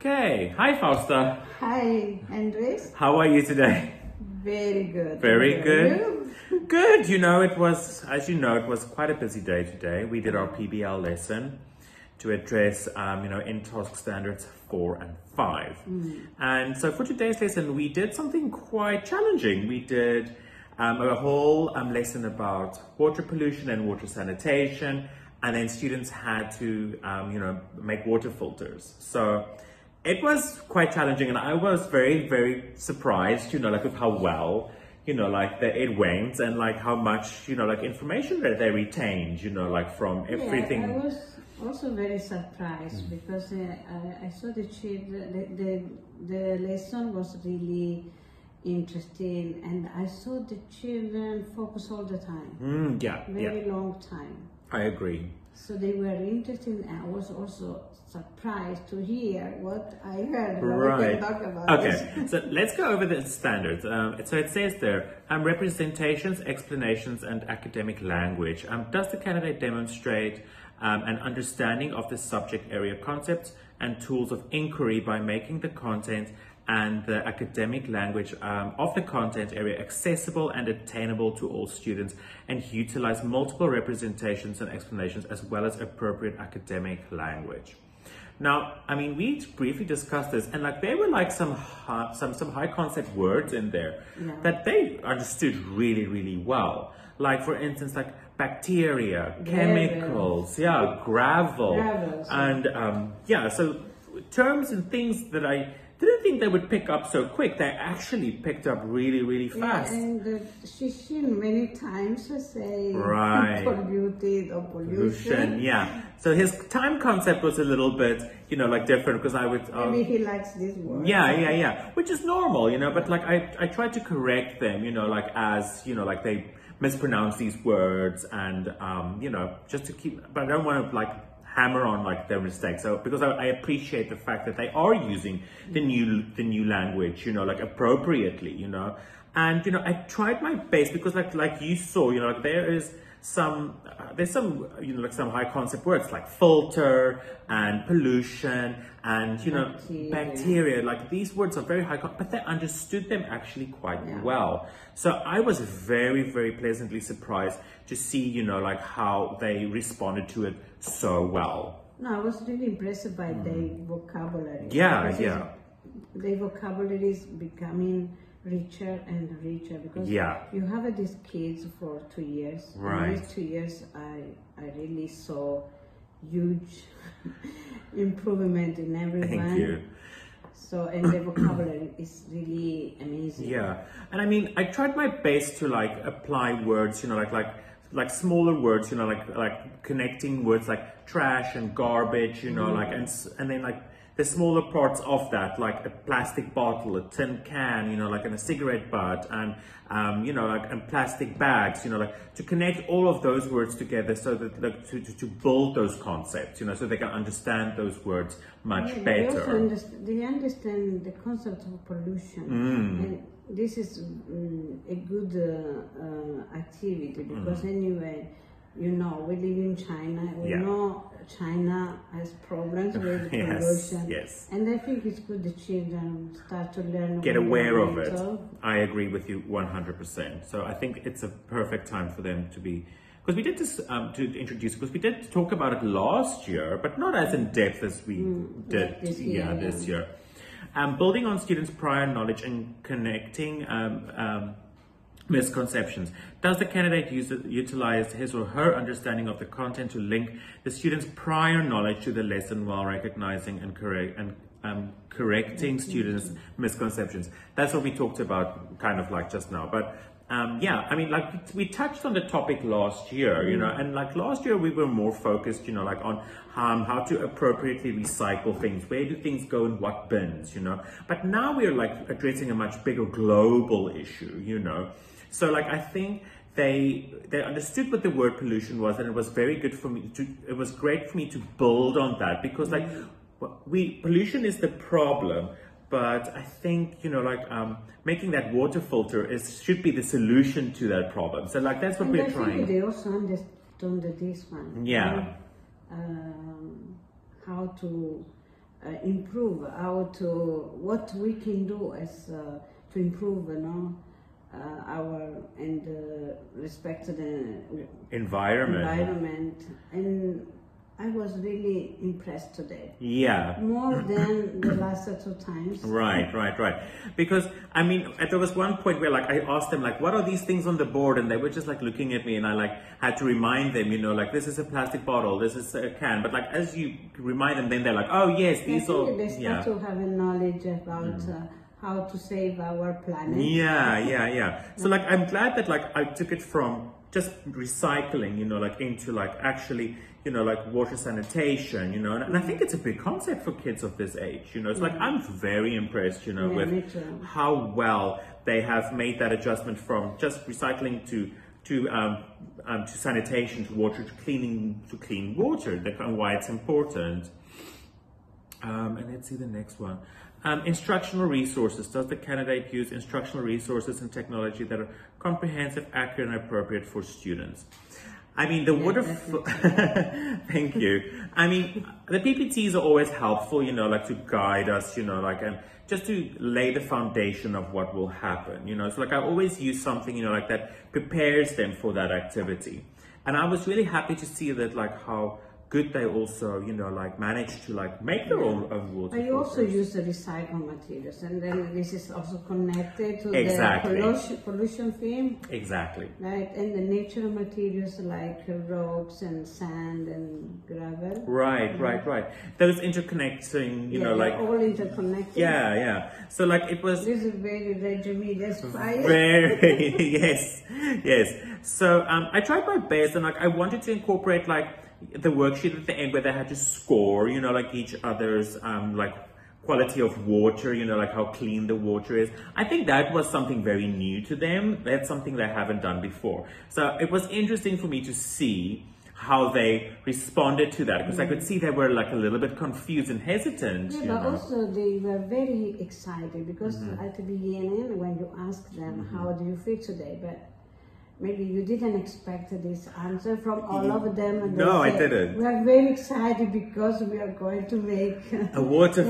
Okay. Hi, Fausta. Hi, Andres. How are you today? Very good. Very good. You? Good. You know, it was quite a busy day today. We did our PBL lesson to address, InTASK standards 4 and 5. And so for today's lesson, we did something quite challenging. We did a whole lesson about water pollution and water sanitation. And then students had to, make water filters. So it was quite challenging, and I was very, very surprised, with how well, it went, and how much, information that they retained, from everything. Yeah, I was also very surprised because I saw the lesson was really interesting, and I saw the children focus all the time. Very long time. I agree. So they were interested, and I was also surprised to hear what I heard. Right. We can talk about this. So let's go over the standards. So it says there, representations, explanations, and academic language. Does the candidate demonstrate an understanding of the subject area concepts and tools of inquiry by making the content and the academic language of the content area accessible and attainable to all students, and utilize multiple representations and explanations as well as appropriate academic language? Now, we briefly discussed this, and there were some high concept words in there that they understood really, really well. For instance, bacteria, chemicals, gravel. And so terms and things that I didn't think they would pick up so quick, they actually picked up really, really fast. Yeah, and Shishin many times say polluted or pollution. Yeah. So his time concept was a little bit, different, because I would... Maybe he likes this word. Yeah. Which is normal, but I tried to correct them, as, they mispronounce these words, and, just to keep... But I don't want to, hammer on their mistakes. So because I appreciate the fact that they are using the new language, appropriately, and I tried my best, because like you saw, there's some some high concept words like filter and pollution and bacteria. These words are very high, but they understood them actually quite well. So I was very, very pleasantly surprised to see how they responded to it so well. No, I was really impressed by their vocabulary. Their vocabulary is becoming richer and richer, because you have these kids for 2 years. Right. In these 2 years, I really saw huge improvement in everyone. Thank you. So, and the vocabulary is really amazing. Yeah, and I tried my best to apply words, like smaller words, like connecting words like trash and garbage, and then the smaller parts of that, like a plastic bottle, a tin can, and a cigarette butt, and and plastic bags, to connect all of those words together, so that to build those concepts, so they can understand those words much better. They understand the concept of pollution, and this is a good activity, because anyway, we live in China. We know China has problems with pollution. Yes. And I think it's good the children start to learn. Get aware of it. I agree with you 100%. So I think it's a perfect time for them to be, because we did this to introduce, because we did talk about it last year, but not as in depth as we did this year. Building on students' prior knowledge and connecting misconceptions. Does the candidate utilize his or her understanding of the content to link the student's prior knowledge to the lesson while recognizing and correcting students' misconceptions? That's what we talked about just now. But we touched on the topic last year, and last year we were more focused, on how to appropriately recycle things, where do things go in what bins, but now we're addressing a much bigger global issue, So I think they understood what the word pollution was, and it was very good for me it was great for me to build on that, because pollution is the problem, but I think making that water filter should be the solution to that problem. So that's what we're trying. They also understood this one. Yeah. How to improve, what we can do as to improve, our and respect the environment. And I was really impressed today. Yeah. More than the last 2 times. Right. Because, I mean, there was one point where, like, I asked them, like, what are these things on the board? And they were just, like, looking at me, and I, like, had to remind them, like, this is a plastic bottle, this is a can. But, like, as you remind them, then they're like, oh, yes, these are... They start to have a knowledge about how to save our planet. Yeah. So, like, I'm glad that, like, I took it from just recycling, like, into, like, actually... like water sanitation, and I think it's a big concept for kids of this age, It's like, I'm very impressed, with how well they have made that adjustment from just recycling to sanitation, to water, to clean water, and why it's important. And let's see the next one. Instructional resources. Does the candidate use instructional resources and technology that are comprehensive, accurate, and appropriate for students? I mean, thank you. I mean, the PPTs are always helpful, like to guide us, like, and just to lay the foundation of what will happen, So, like, I always use something, like that prepares them for that activity. And I was really happy to see that, like, how good they also, like, managed to, like, make their own water I filters. also use the recycled materials, and then this is also connected to Exactly. the pollution film. Exactly. Right, and the natural materials like rocks and sand and gravel. Right. Those interconnecting, like... all interconnected. Yeah. So, like, it was... This is very Reggie, that's fire. Very, yes. So, I tried my best, and, like, I wanted to incorporate, like, the worksheet at the end where they had to score, like, each other's, like, quality of water, like how clean the water is. I think that was something very new to them. That's something they haven't done before. So it was interesting for me to see how they responded to that, because I could see they were, like, a little bit confused and hesitant. Yeah, but also they were very excited, because at the beginning, when you ask them, how do you feel today? But maybe you didn't expect this answer from all of them. And no, I didn't. We are very excited because we are going to make a water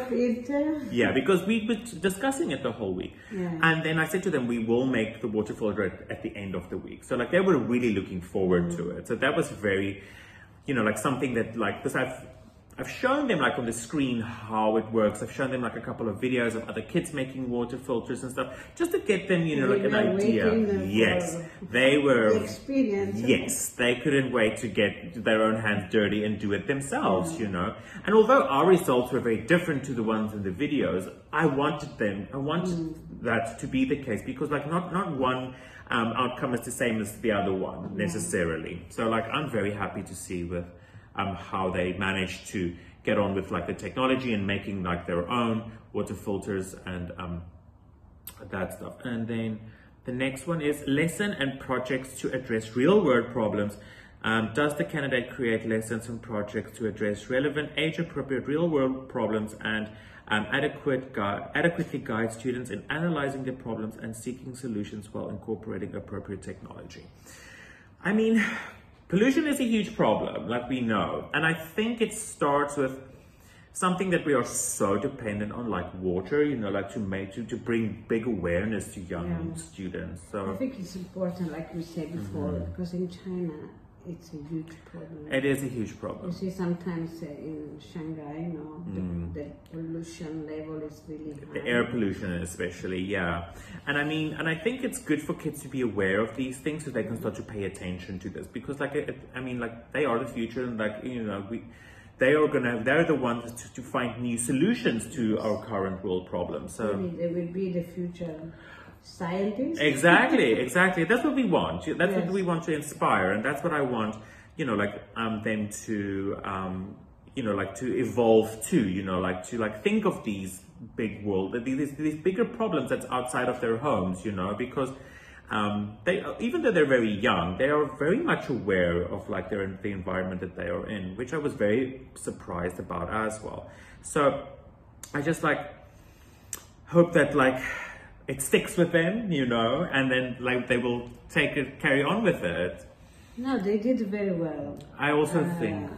filter. Yeah, because we were discussing it the whole week. Yeah. And then I said to them, we will make the water filter at the end of the week. So, like, they were really looking forward to it. So that was very, like, something that, like, because I've shown them, like, on the screen how it works. I've shown them, like, a couple of videos of other kids making water filters and stuff, just to get them, like, an idea. Yes, they were. The experience. Yes, they couldn't wait to get their own hands dirty and do it themselves, And although our results were very different to the ones in the videos, I wanted that to be the case, because, like, not one outcome is the same as the other one necessarily. So, like, I'm very happy to see with how they managed to get on with, like, the technology and making, like, their own water filters and that stuff. And then the next one is lesson and projects to address real-world problems. Does the candidate create lessons and projects to address relevant, age-appropriate real-world problems and adequately guide students in analyzing the problems and seeking solutions while incorporating appropriate technology? I mean, pollution is a huge problem, like we know. And I think it starts with something that we are so dependent on, like water, like to bring big awareness to young students. So I think it's important, like we said before, because in China, it's a huge problem. It is a huge problem. You see, sometimes in Shanghai, the pollution level is really high. The air pollution especially, yeah. And I mean, and I think it's good for kids to be aware of these things so they can start to pay attention to this, because, like, like, they are the future, and, like, they're the ones to find new solutions to our current world problems. So maybe they will be the future scientists. Exactly. That's what we want. That's what we want to inspire, and that's what I want, them to, like, to evolve to, like, to, like, think of these big world, these bigger problems that's outside of their homes, because they, even though they're very young, they are very much aware of, like, the environment that they are in, which I was very surprised about as well. So I just, like, hope that, like, it sticks with them, and then, like, they will carry on with it. No, they did very well. I also think.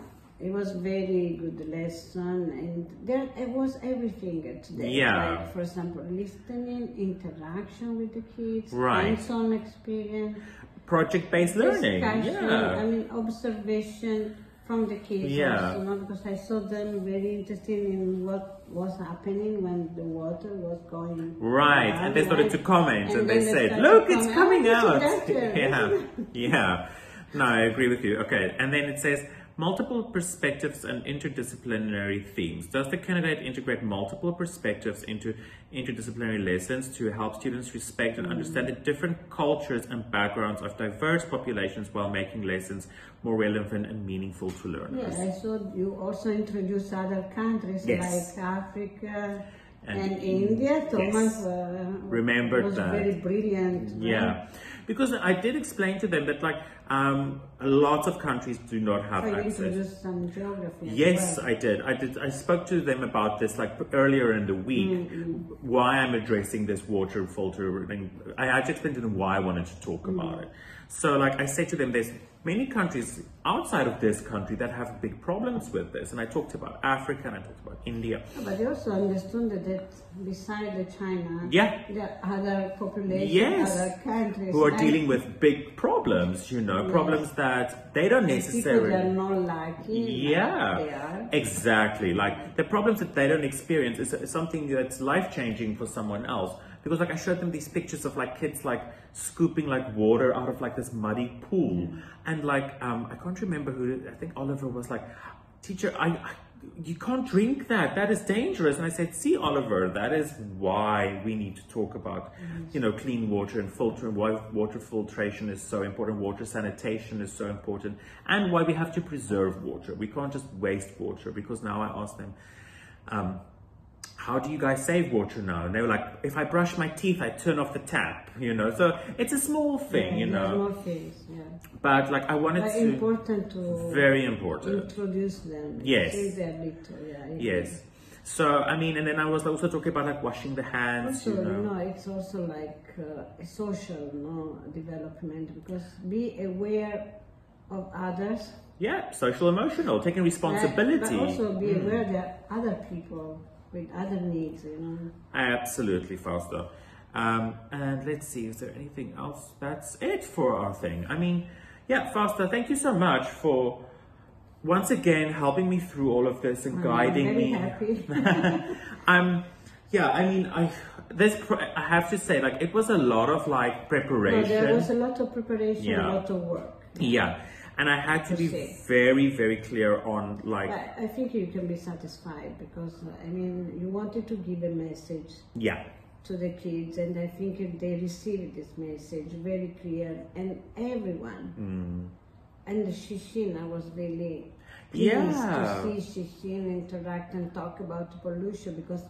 it was very good lesson, and there it was everything today. Yeah. Like, for example, listening, interaction with the kids, Right. hands-on experience, Project-based learning. discussion, Yeah. I mean, observation from the kids. Yeah. Also, no? Because I saw them very interested in what was happening when the water was going. Right, down, and they started to comment, and they then said, started "Look, to it's comment, coming "Oh, out." it's better." Yeah, yeah. No, I agree with you. Okay, and then it says multiple perspectives and interdisciplinary themes. Does the candidate integrate multiple perspectives into interdisciplinary lessons to help students respect and understand the different cultures and backgrounds of diverse populations while making lessons more relevant and meaningful to learners? Yeah, I saw you also introduce other countries Yes. like Africa And and India. Thomas Remembered was that. very brilliant. Yeah, because I did explain to them that like lots of countries do not have So you access. introduced some geography. as Yes, well. I did. I spoke to them about this like earlier in the week, why I'm addressing this water filter thing. I actually explained to them why I wanted to talk about it. So like I said to them, there's many countries outside of this country that have big problems with this. And I talked about Africa and I talked about India. But you also understood that beside the China, Yeah. there are other populations, Yes. other countries Who are and dealing with big problems, you know, problems that they don't people necessarily... that are not lucky. Yeah, like they are. exactly. Like the problems that they don't experience is something that's life-changing for someone else. Because like I showed them these pictures of like kids like scooping like water out of like this muddy pool. And like, I can't remember who, I think Oliver was like, teacher, you can't drink that. That is dangerous. And I said, see, Oliver, that is why we need to talk about, you know, clean water and filtering, why water filtration is so important, water sanitation is so important, and why we have to preserve water. We can't just waste water, because now I asked them, how do you guys save water now? And they were like, if I brush my teeth, I turn off the tap, you know. So it's a small thing, you know. Small things, yeah. But like I wanted But to... important to Very important. introduce them. Yes. Say their little, yeah. Yes. So, I mean, and then I was also talking about like washing the hands, Also, you know. it's also like a social development, because be aware of others. Yeah, social emotional, taking responsibility. But also be aware that other people with other needs, you know. Absolutely, Fausto. And let's see, is there anything else? That's it for our thing. I mean, yeah, Fausto, thank you so much for once again helping me through all of this and guiding me. I'm very happy. Yeah, I mean, I have to say, like, it was a lot of like preparation. No, there was a lot of preparation, Yeah. a lot of work. Yeah, and I had to be say. very, very clear on like, But I think you can be satisfied, because I mean, you wanted to give a message yeah, to the kids, and I think they received this message very clear, and everyone. And Shishin, I was really pleased Yeah. to see Shishin interact and talk about pollution, because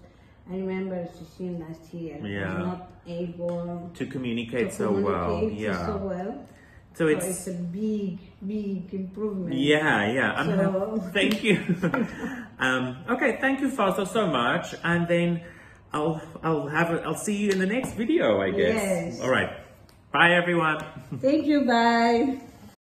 I remember Shishin last year Yeah. was not able to communicate to so well. communicate Yeah. so well. So So it's it's a big, big improvement. yeah. So- Thank you. Okay, thank you, Fausto, so much. And then I'll see you in the next video, I guess. Yes. All right. Bye, everyone. Thank you, bye.